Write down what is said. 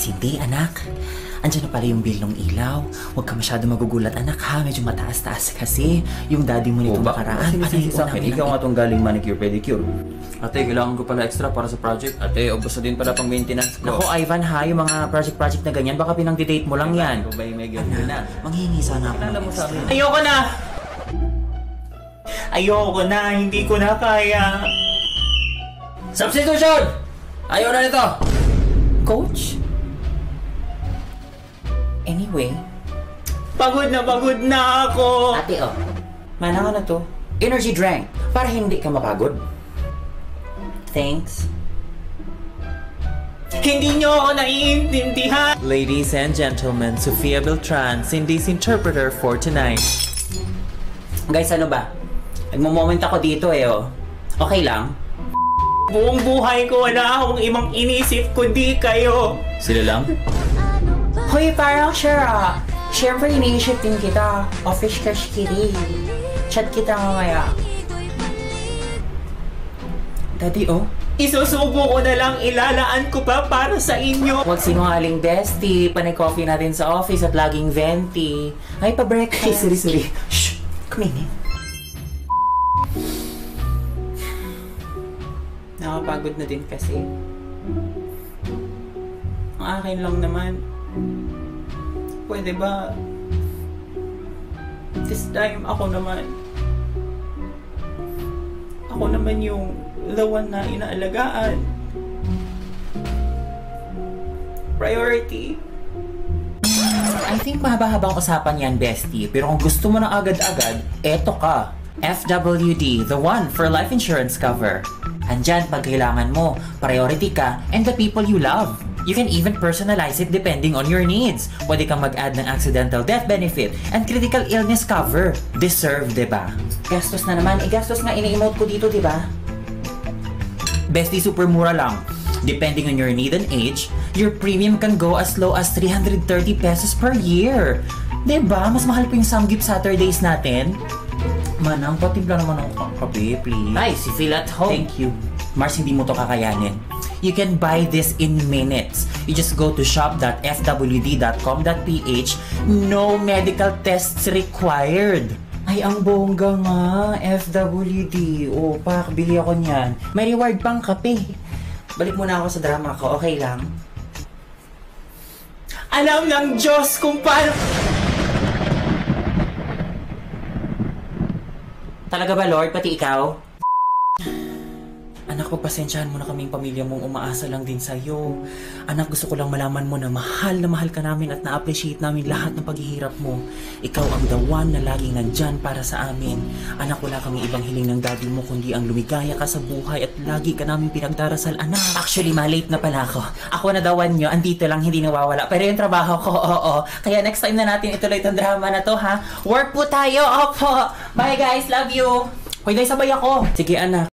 Cindy, anak. Andiyan na pala yung bill ng ilaw. Huwag ka masyado magugulat, anak, ha? Medyo mataas-taas kasi yung daddy mo nitong nakaraan. Kasi sa akin, ikaw nga tong galing manicure pedicure. Ate, kailangan ko pala extra para sa project. Ate, ubos na din pala pang maintenance ko. Naku, Ivan, ha? Yung mga project na ganyan, baka pinang-date mo lang yan. Ikaw ba yung may girlfriend na? Manghingi sana ako. Alam mo sa akin. Ayoko na! Ayoko na, hindi ko na kaya. Substitution! Ayaw na nito! Coach? Anyway, pagod na ako! Ate, oh. Mana ka na to? Energy drink, para hindi ka mapagod. Thanks. Hindi nyo ako naiintindihan! Ladies and gentlemen, Sofia Beltran, Cindy's interpreter for tonight. Guys, ano ba? Nagmo-moment ako dito eh, oh. Okay lang? Buong buhay ko wala akong ibang inisip kundi kayo. Sila lang? Hoy, parang sure ah. Siyempre iniisip din kita. Office crush kiri. Chat kita mamaya. Daddy, oh. Isusubo ko na lang, ilalaan ko pa para sa inyo. Huwag sinungaling, bestie. Panay coffee natin sa office at laging venti. Ay, pa-breakfast. Sorry. Shh! Kumainin. Nakapagod na din kasi. Ang akin lang naman. Pwede ba? This time, ako naman yung the one na inaalagaan. Priority. I think mahaba-habang usapan yan, bestie. Pero kung gusto mo na agad-agad, eto ka. FWD, the one for life insurance cover. Andyan pag kailangan mo, priority ka, and the people you love. You can even personalize it depending on your needs. Pwede kang mag-add ng accidental death benefit and critical illness cover. Deserve, diba? Gastos na naman. Gastos nga ini-emote ko dito, diba? Bestie, super mura lang. Depending on your need and age, your premium can go as low as 330 pesos per year. Diba? Mas mahal pa yung Samgip Saturdays natin. Manang, patimpla naman ng kape, please. Nice, you feel at home. Thank you. Mars, hindi mo to kakayanin. You can buy this in minutes. You just go to shop.fwd.com.ph. No medical tests required. Ay, ang bongga nga. FWD. O, pak, bili ako niyan. May reward pang kape. Balik muna ako sa drama ko. Okay lang? Alam ng Diyos kung paano... Talaga ba, Lord? Pati ikaw? Anak, pagpasensyahan mo na kaming pamilya mong umaasa lang din sa'yo. Anak, gusto ko lang malaman mo na mahal ka namin at na-appreciate namin lahat ng paghihirap mo. Ikaw ang the one na laging nandyan para sa amin. Anak, wala kaming ibang hiling ng daddy mo kundi ang lumigaya ka sa buhay at lagi ka namin pinagdarasal, anak. Actually, late na pala ako. Ako na dawan nyo, andito lang, hindi nawawala. Pero yung trabaho ko, oo. Kaya next time na natin ituloy itong drama na to, ha? Work po tayo, opo. Bye guys, love you. Pwede sabay ako. Sige, anak.